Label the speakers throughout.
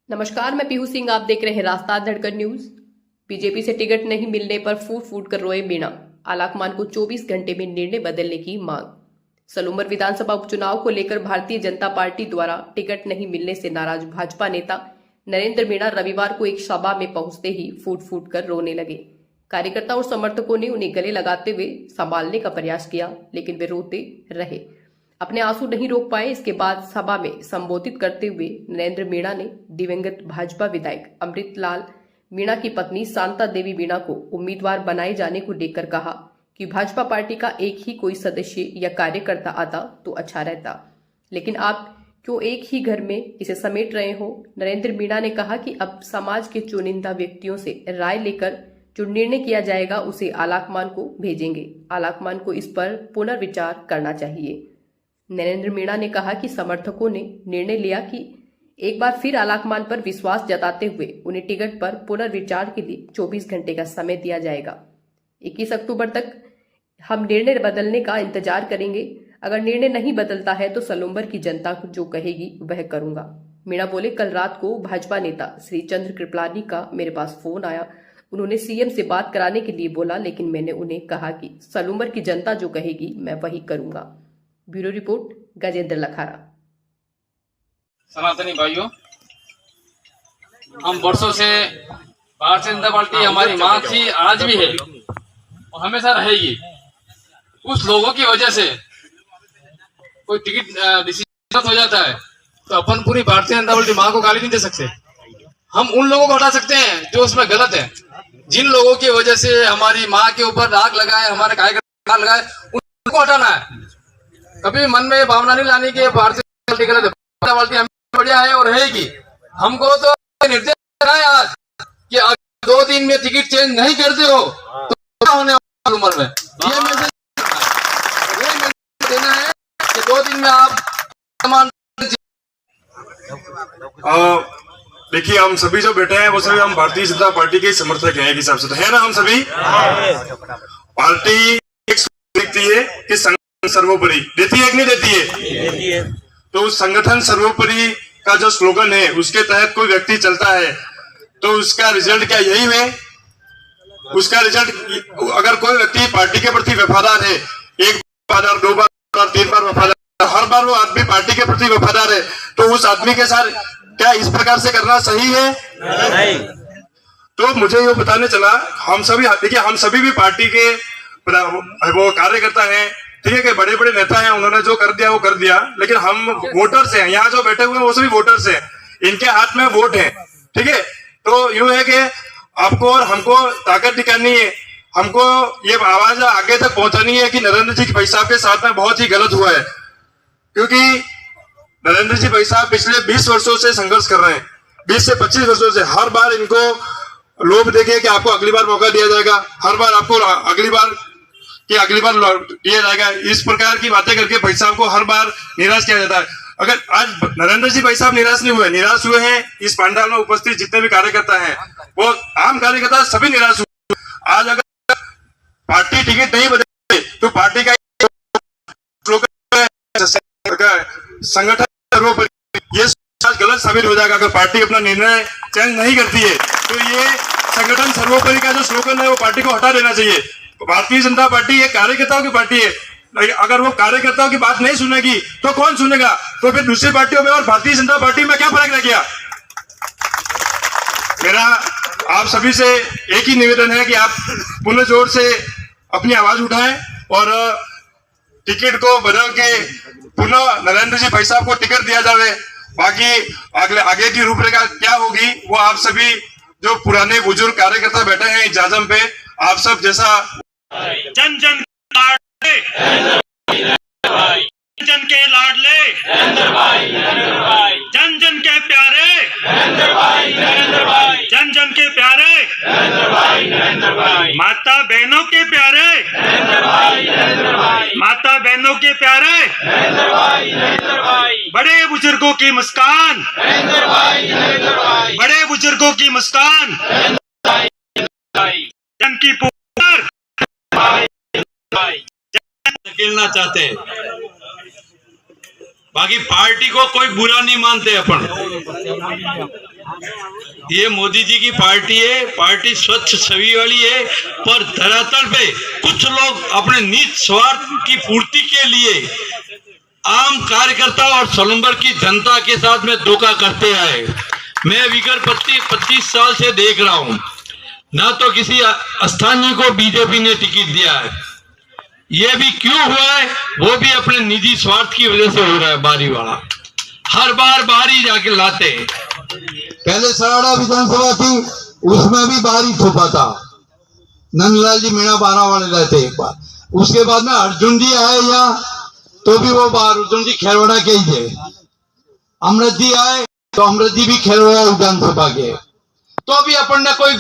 Speaker 1: नमस्कार, मैं पीहू सिंह। आप देख रहे हैं रास्ता धड़कन न्यूज। बीजेपी से टिकट नहीं मिलने पर फूट फूट कर रोए मीणा। आलाकमान को 24 घंटे में निर्णय बदलने की मांग। सलूम्बर विधानसभा उपचुनाव को लेकर भारतीय जनता पार्टी द्वारा टिकट नहीं मिलने से नाराज भाजपा नेता नरेंद्र मीणा रविवार को एक सभा में पहुंचते ही फूट फूट कर रोने लगे। कार्यकर्ता और समर्थकों ने उन्हें गले लगाते हुए संभालने का प्रयास किया, लेकिन वे रोते रहे, अपने आंसू नहीं रोक पाए। इसके बाद सभा में संबोधित करते हुए नरेंद्र मीणा ने दिवंगत भाजपा विधायक अमृतलाल मीणा की पत्नी शांता देवी मीणा को उम्मीदवार बनाए जाने को लेकर कहा कि भाजपा पार्टी का एक ही कोई सदस्य या कार्यकर्ता आता तो अच्छा रहता, लेकिन आप क्यों एक ही घर में इसे समेट रहे हो। नरेंद्र मीणा ने कहा कि अब समाज के चुनिंदा व्यक्तियों से राय लेकर जो निर्णय किया जाएगा उसे आलाकमान को भेजेंगे। आलाकमान को इस पर पुनर्विचार करना चाहिए। नरेंद्र मीणा ने कहा कि समर्थकों ने निर्णय लिया कि एक बार फिर आलाकमान पर विश्वास जताते हुए उन्हें टिकट पर पुनर्विचार के लिए 24 घंटे का समय दिया जाएगा। 21 अक्टूबर तक हम निर्णय बदलने का इंतजार करेंगे। अगर निर्णय नहीं बदलता है तो सलूम्बर की जनता जो कहेगी वह करूंगा। मीणा बोले, कल रात को भाजपा नेता श्री चंद्र कृपलानी का मेरे पास फोन आया। उन्होंने सीएम से बात कराने के लिए बोला, लेकिन मैंने उन्हें कहा कि सलूम्बर की जनता जो कहेगी मैं वही करूंगा। Bureau report, Gajendra Lakhara.
Speaker 2: सनातनी भाइयों, हम वर्षों से भारतीय जनता पार्टी हमारी मां थी, आज भी है और हमेशा रहेगी। कुछ लोगों की वजह से कोई टिकट डिसीजन हो जाता है तो अपन पूरी भारतीय जनता पार्टी मां को गाली नहीं दे सकते। हम उन लोगों को हटा सकते हैं जो उसमें गलत है। जिन लोगों की वजह से हमारी मां के ऊपर दाग लगाए, हमारे कार्यकर्ता दाग लगाए, उनको हटाना है। कभी मन में भावना नहीं लानी कि भारतीय पार्टी गलत है। पार्टी बढ़िया है और रहेगी। हमको तो निर्देश देना है आज कि अगर 2 दिन में टिकट चेंज नहीं करते हो तो क्या होने वाला उम्र में। ये मैसेज देना है कि 2 दिन में आप
Speaker 3: देखिए, हम सभी जो बैठे हैं वो सभी हम भारतीय जनता पार्टी के समर्थक हैं। एक हिसाब से तो है ना, हम सभी पार्टी एक देखती है कि सर्वोपरि देती है कि नहीं देती है। तो संगठन सर्वोपरि का जो स्लोगन है उसके तहत कोई व्यक्ति चलता है तो उसका रिजल्ट क्या यही है। उसका रिजल्ट, अगर कोई व्यक्ति पार्टी के प्रति वफादार है, 1 बार 2 बार 3 बार वफादार, हर बार वो आदमी पार्टी के प्रति वफादार है, तो उस आदमी के साथ क्या इस प्रकार से करना सही है? नहीं। तो मुझे ये बताने चला, हम सभी देखिए, हम सभी भी पार्टी के वो कार्यकर्ता हैं, ठीक है, कि बड़े बड़े नेता हैं, उन्होंने जो कर दिया वो कर दिया, लेकिन हम वोटर्स हैं। यहाँ जो बैठे हुए हैं वो सभी वोटर्स हैं, इनके हाथ में वोट है, ठीक है। तो यूं है कि आपको और हमको ताकत दिखानी है, हमको ये आवाज आगे तक पहुंचानी है कि नरेंद्र जी भाई साहब के साथ में बहुत ही गलत हुआ है। क्योंकि नरेंद्र जी भाई साहब पिछले 20 वर्षों से संघर्ष कर रहे हैं, 20 से 25 वर्षों से। हर बार इनको लोभ देके कि आपको अगली बार मौका दिया जाएगा, हर बार आपको अगली बार दिया जाएगा, इस प्रकार की बातें करके भाई साहब को हर बार निराश किया जाता है। अगर आज नरेंद्र जी भाई साहब निराश नहीं हुए, निराश हुए हैं इस पंडाल में उपस्थित जितने भी कार्यकर्ता हैं, वो आम कार्यकर्ता सभी निराश हुए। आज अगर पार्टी टिकट नहीं बदले तो पार्टी का संगठन सर्वोपरि, ये गलत साबित हो जाएगा। अगर पार्टी अपना निर्णय चेंज नहीं करती है तो ये संगठन सर्वोपरि का जो स्लोगन है वो पार्टी को हटा देना चाहिए। भारतीय जनता पार्टी एक कार्यकर्ताओं की पार्टी है, अगर वो कार्यकर्ताओं की बात नहीं सुनेगी तो कौन सुनेगा? तो फिर दूसरी पार्टियों में और भारतीय जनता पार्टी में क्या फर्क रह गया? मेरा आप सभी से एक ही निवेदन है कि आप पुनः जोर से अपनी आवाज उठाएं और टिकट को बदल के पुनः नरेंद्र जी भाई साहब को टिकट दिया जाए। बाकी आगे की रूपरेखा क्या होगी वो आप सभी जो पुराने बुजुर्ग कार्यकर्ता बैठे हैं जाजम पे, आप सब जैसा
Speaker 4: जन जन जन के लाडले, जन जन के प्यारे, जन जन के प्यारे, माता बहनों के प्यारे, माता बहनों के प्यारे, बड़े बुजुर्गों की मुस्कान, बड़े बुजुर्गों की मुस्कान, जन की पुकार,
Speaker 5: धकेलना चाहते हैं। बाकी पार्टी को कोई बुरा नहीं मानते अपन। ये मोदी जी की पार्टी है, पार्टी स्वच्छ छवि वाली है, पर धरातल पे कुछ लोग अपने निज स्वार्थ की पूर्ति के लिए आम कार्यकर्ता और सोलंबर की जनता के साथ में धोखा करते आए। मैं विगत 25 साल से देख रहा हूं, ना तो किसी स्थानीय को बीजेपी ने टिकट दिया है। ये भी क्यों हुआ है, वो भी अपने निजी स्वार्थ की वजह से हो रहा है। बारी वाला हर बार बारी जाके लाते हैं।
Speaker 6: पहले सराड़ा विधानसभा थी, उसमें भी बाहर ही थोपा था। नंदलाल जी मीणा बारा वाले रहते एक बार। उसके बाद में अर्जुन जी आए यहाँ, तो भी वो बाहर, अर्जुन जी खेरवाड़ा के ही थे। अमृत जी आए तो अमृत जी भी खेरवाड़ा विधानसभा के। तो भी अपन ने कोई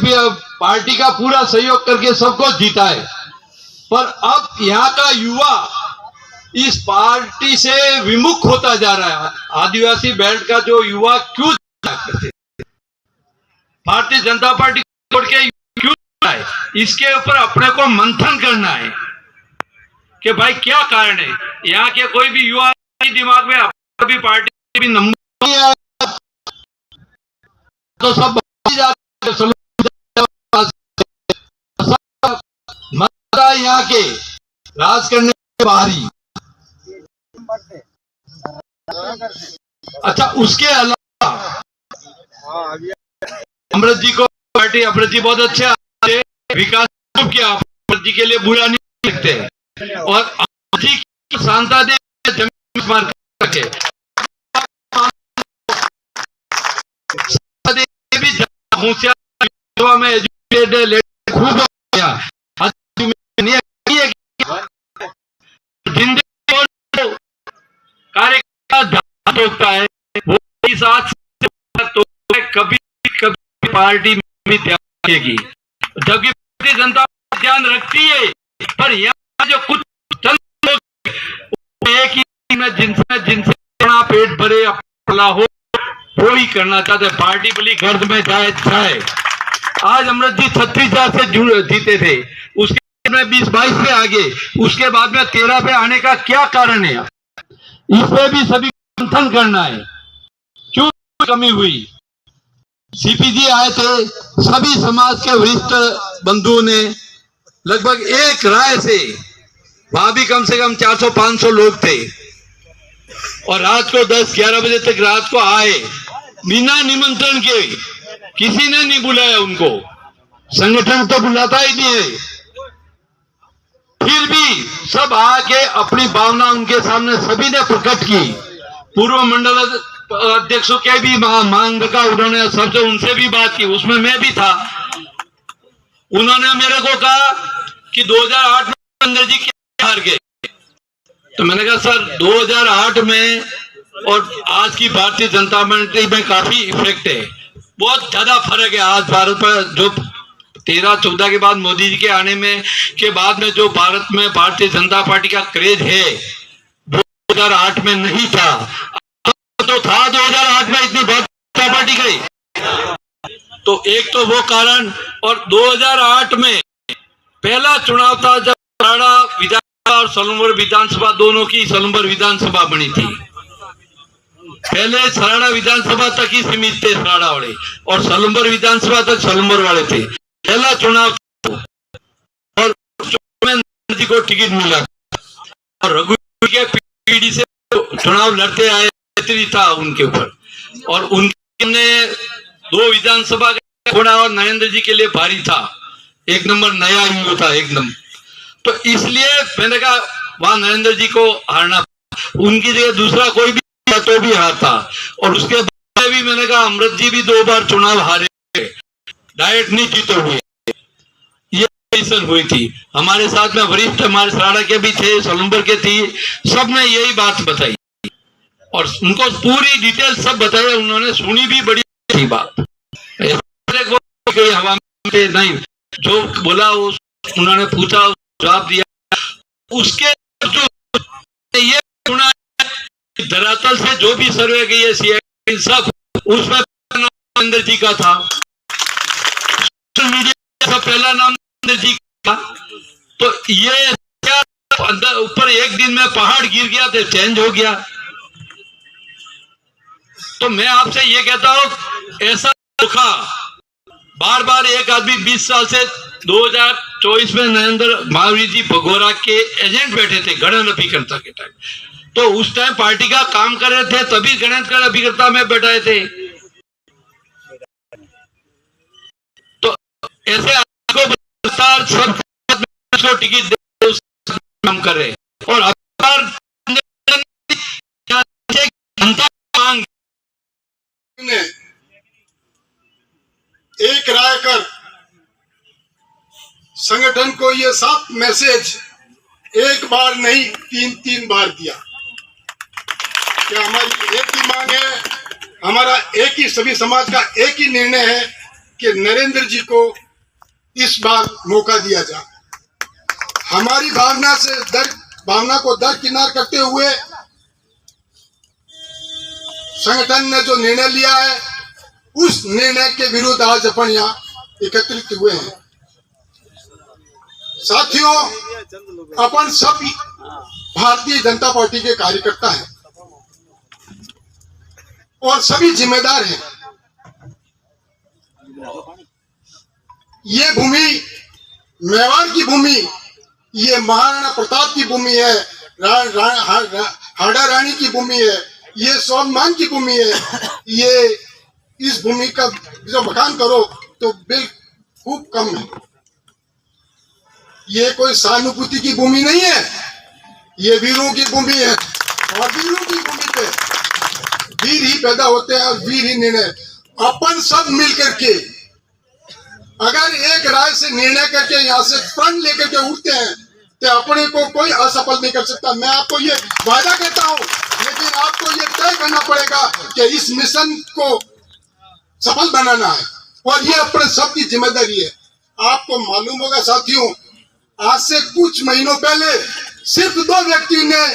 Speaker 6: पार्टी का पूरा सहयोग करके सबको जीता है। पर अब यहाँ का युवा इस पार्टी से विमुख होता जा रहा है। आदिवासी बेल्ट का जो युवा क्यों भारतीय जनता पार्टी छोड़ के क्यों है, इसके ऊपर अपने को मंथन करना है कि भाई क्या कारण है। यहाँ के कोई भी युवा के दिमाग में भी पार्टी भी नंबर नहीं आया तो सब यहाँ के राज करने के बाहरी। अच्छा, उसके अलावा अमृत जी को पार्टी, अमृत जी बहुत अच्छे विकास किया, अमृत जी के लिए बुरा नहीं लिखते। और अमृत जी की शांता दे जमीन मार के में एजुकेटेड खूब कार्यकर्ता है वो साथ तो कभी कभी पार्टी में भी ध्यान देगी, जबकि भारतीय जनता पार्टी ध्यान रखती है। पर यहाँ जो कुछ चंद लोग एक ही में जिनसे अपना पेट भरे अपना हो वो ही करना चाहते। पार्टी भली गर्द में जाए। आज अमृत जी 36,000 से जीते थे, उसके बाद में 20-22 पे आगे, उसके बाद में 13 पे आने का क्या कारण है, इसमें भी सभी मंथन करना है। क्यों कमी हुई? सीपीजी आए थे, सभी समाज के वरिष्ठ बंधुओं ने लगभग एक राय से, वहां भी कम से कम 400-500 लोग थे, और रात को 10-11 बजे तक रात को आए बिना निमंत्रण के। किसी ने नहीं बुलाया उनको, संगठन तो बुलाता ही नहीं है। फिर भी सब आके अपनी भावना उनके सामने सभी ने प्रकट की। पूर्व मंडल अध्यक्षों के भी मांग रखा उन्होंने, सबसे उनसे भी बात की, उसमें मैं भी था। उन्होंने मेरे को कहा कि 2008 में नरेंद्र जी क्या हार गए, तो मैंने कहा सर 2008 में और आज की भारतीय जनता पार्टी में काफी इफेक्ट है, बहुत ज्यादा फर्क है। आज भारत पर जो 13-14 के बाद मोदी जी के आने में के बाद में जो भारत में भारतीय जनता पार्टी का क्रेज है वो 2008 में नहीं था। तो था 2008 में इतनी भारतीय पार्टी गई, तो एक तो वो कारण। और 2008 में पहला चुनाव था जब सराड़ा विधानसभा और सलूमर विधानसभा दोनों की सलूमर विधानसभा बनी थी। पहले सराड़ा विधानसभा तक ही सीमित थे सराड़ा वाले, और सलूमर विधानसभा तक सलूमर वाले थे। पहला चुनाव और नरेंद्र जी को टिकट मिला, और रघुवीर के पीढ़ी से चुनाव लड़ते आए था उनके ऊपर, और उनने 2 विधानसभा का घोड़ा और नरेंद्र जी के लिए भारी था। एक नंबर नया युवा था एकदम, तो इसलिए मैंने कहा वहां नरेंद्र जी को हारना, उनकी जगह दूसरा कोई भी तो भी हारता। और उसके बाद भी मैंने कहा अमृत जी भी 2 बार चुनाव हारे, डायरेक्ट नहीं जीते हुए, ये पोजीशन हुई थी। हमारे साथ में वरिष्ठ हमारे सराड़ा के भी थे, सलूमर के थी, सबने यही बात बताई और उनको पूरी डिटेल सब बताया। उन्होंने सुनी भी, बड़ी थी बात, हवा में नहीं, जो बोला उन्होंने पूछा जवाब दिया। उसके जो ये सुना धरातल से जो भी सर्वे की है सब उसमें नरेंद्र जी का था, सोशल मीडिया का पहला नाम नरेंद्र जी का। तो ये
Speaker 5: अंदर ऊपर एक दिन में पहाड़ गिर गया तो चेंज हो गया। तो मैं आपसे ये कहता हूं, ऐसा धोखा बार बार एक आदमी 20 साल से 2024 में नरेंद्र महावीर जी भगोरा के एजेंट बैठे थे गणन अभिकर्ता के टाइम, तो उस टाइम पार्टी का काम कर रहे थे, तभी गणन अभिकर्ता में बैठाए थे। तो ऐसे आपको सब टिकट दे काम कर रहे और मांग
Speaker 7: ने एक राय कर संगठन को ये 7 मैसेज एक बार नहीं 3 बार दिया कि हमारी एक ही मांग है, हमारा एक ही सभी समाज का एक ही निर्णय है कि नरेंद्र जी को इस बार मौका दिया जाए। हमारी भावना को दरकिनार करते हुए संगठन ने जो निर्णय लिया है उस निर्णय के विरुद्ध आज अपन यहाँ एकत्रित हुए हैं। साथियों, अपन सब भारतीय जनता पार्टी के कार्यकर्ता हैं और सभी जिम्मेदार हैं। ये भूमि मेवाड़ की भूमि, ये महाराणा प्रताप की भूमि है, हाड़ा रानी की भूमि है, ये स्वाभिमान की भूमि है। ये इस भूमि का जो मकान करो तो बिल खूब कम है। ये कोई सहानुभूति की भूमि नहीं है, ये वीरों की भूमि है और वीरों की भूमि पे वीर ही पैदा होते हैं और वीर ही निर्णय। अपन सब मिल करके अगर एक राय से निर्णय करके यहाँ से प्रण लेकर के उठते हैं तो अपने को कोई असफल नहीं कर सकता। मैं आपको ये वादा करता हूँ, लेकिन आपको ये तय करना पड़ेगा कि इस मिशन को सफल बनाना है और ये अपने सबकी जिम्मेदारी है। आपको मालूम होगा साथियों, आज से कुछ महीनों पहले सिर्फ 2 व्यक्ति ने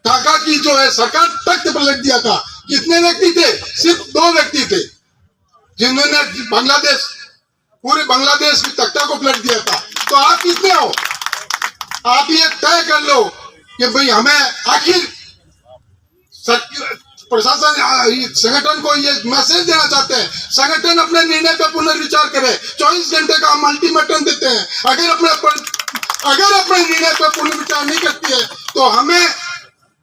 Speaker 7: ढाका की जो है सरकार तख्त पर लग दिया था। कितने व्यक्ति थे? सिर्फ 2 व्यक्ति थे जिन्होंने पूरे बांग्लादेश की तख्ता को पलट दिया था। तो आप कितने हो? आप ये तय कर लो कि भाई हमें आखिर प्रशासन संगठन को ये मैसेज देना चाहते हैं, संगठन अपने निर्णय पर पुनर्विचार करे। 24 घंटे का हम अल्टीमेटम देते हैं। अगर अपने निर्णय पर पुनर्विचार नहीं करती है तो हमें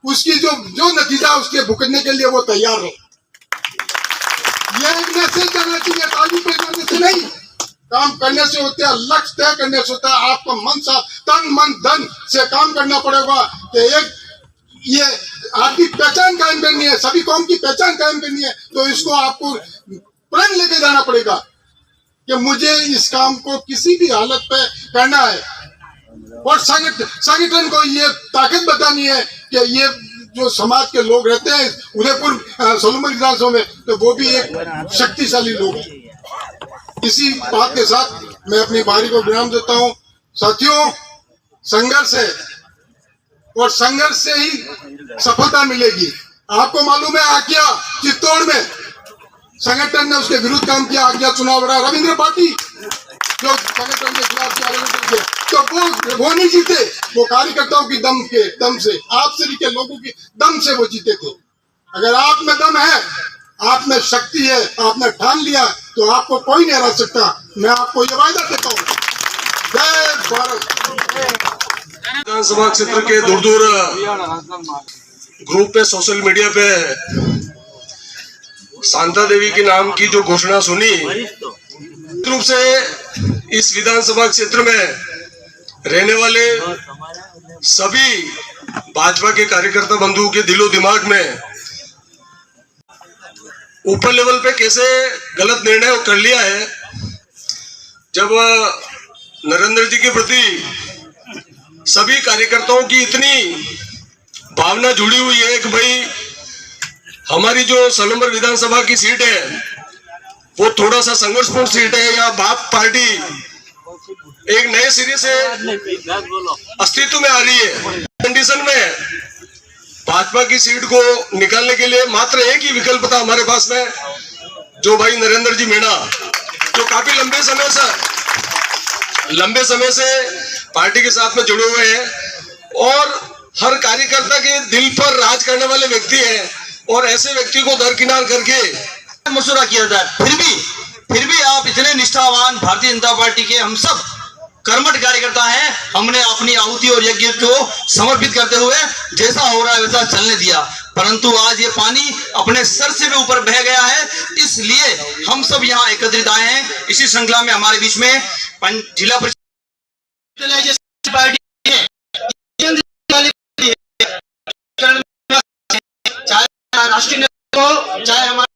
Speaker 7: उसकी जो नतीजा उसके भुगतने के लिए वो तैयार हो। ये एक मैसेज देना चाहिए, ताली बजाने से नहीं, काम करने से होता है, लक्ष्य तय करने से होता है। आपको मन साथ तन मन धन से काम करना पड़ेगा कि एक ये आपकी पहचान कायम करनी है, सभी कौम की पहचान कायम करनी है। तो इसको आपको प्रण लेके जाना पड़ेगा कि मुझे इस काम को किसी भी हालत पे करना है और संगठन को ये ताकत बतानी है कि ये जो समाज के लोग रहते हैं उदयपुर सोलमन विधानसभा में, तो वो भी एक शक्तिशाली लोग हैं। इसी बात के साथ मैं अपनी बारी को विराम देता हूं। साथियों, संघर्ष है और संघर्ष से ही सफलता मिलेगी। आपको मालूम है आज्ञा चित्तौड़ में संगठन ने उसके विरुद्ध काम किया, आज्ञा चुनाव लड़ा रविंद्र पार्टी जो संगठन के खिलाफ किया, तो वो नहीं जीते, वो कार्यकर्ताओं की दम से, आप सभी के लोगों की दम से वो जीते थे। अगर आप में दम है, आप में शक्ति है, आपने ठान लिया तो आपको कोई नहीं हरा सकता। मैं आपको ये वायदा देता हूँ। जय भारत।
Speaker 3: विधानसभा क्षेत्र के दूर दूर ग्रुप पे सोशल मीडिया पे शांता देवी के नाम की जो घोषणा सुनी, रूप से इस विधानसभा क्षेत्र में रहने वाले सभी भाजपा के कार्यकर्ता बंधुओं के दिलो दिमाग में ऊपर लेवल पे कैसे गलत निर्णय कर लिया है। जब नरेंद्र जी के प्रति सभी कार्यकर्ताओं की इतनी भावना जुड़ी हुई है कि भाई हमारी जो सोलमपुर विधानसभा की सीट है वो थोड़ा सा संघर्षपूर्ण सीट है, या बाप पार्टी एक नए सिरे से अस्तित्व में आ रही है। कंडीशन में भाजपा की सीट को निकालने के लिए मात्र एक ही विकल्प था हमारे पास में, जो भाई नरेंद्र जी मीणा, जो काफी लंबे समय से पार्टी के साथ में जुड़े हुए हैं।
Speaker 8: और हर कार्यकर्ता के दिल पर राज करने वाले व्यक्ति हैं और ऐसे व्यक्ति को दरकिनार करके
Speaker 6: मशवरा किया जाए, फिर भी आप इतने निष्ठावान भारतीय जनता पार्टी के हम सब कर्मठ कार्यकर्ता हैं। हमने अपनी आहुति और यज्ञ को समर्पित करते हुए जैसा हो रहा है वैसा चलने दिया, परंतु आज ये पानी अपने सर से भी ऊपर बह गया है। इसलिए हम सब यहाँ एकत्रित आए हैं। इसी श्रृंखला में हमारे बीच में जिला परिषद चाहे राष्ट्रीय नेता हो, चाहे हमारे